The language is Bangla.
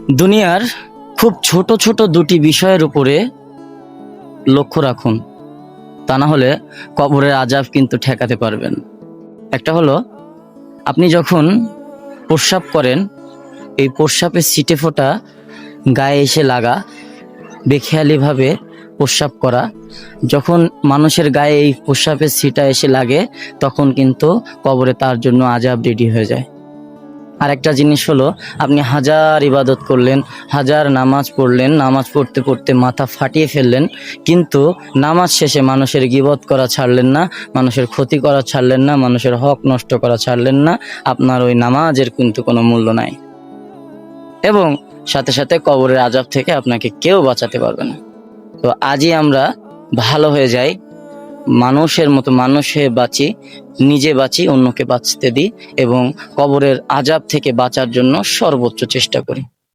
দুনিয়ার খুব ছোট ছোট দুটি বিষয়ের উপরে লক্ষ্য রাখুন, তা না হলে কবরের আযাব কিন্তু ঠেকাতে পারবেন। একটা হলো, আপনি যখন প্রস্রাব করেন, এই প্রস্রাবের ছিটে ফোঁটা গায়ে এসে লাগা, বেখেয়ালিভাবে প্রস্রাব করা। যখন মানুষের গায়ে এই প্রস্রাবের ছিটা এসে লাগে, তখন কিন্তু কবরে তার জন্য আযাব রেডি হয়ে যায়। আর একটা জিনিস হলো, আপনি হাজার ইবাদত করলেন, হাজার নামাজ পড়লেন, নামাজ পড়তে পড়তে মাথা ফাটিয়ে ফেললেন, কিন্তু নামাজ শেষে মানুষের গীবত করা ছাড়লেন না, মানুষের ক্ষতি করা ছাড়লেন না, মানুষের হক নষ্ট করা ছাড়লেন না, আপনার ওই নামাজের কিন্তু কোনো মূল্য নাই। এবং সাথে সাথে কবরের আযাব থেকে আপনাকে কেউ বাঁচাতে পারবে না। তো আজই আমরা ভালো হয়ে যাই, মানুষের মতো মানুষ হয়ে বাঁচি, নিজে বাঁচি, অন্যকে বাঁচতে দিই এবং কবরের আযাব থেকে বাঁচার জন্য সর্বোচ্চ চেষ্টা করি।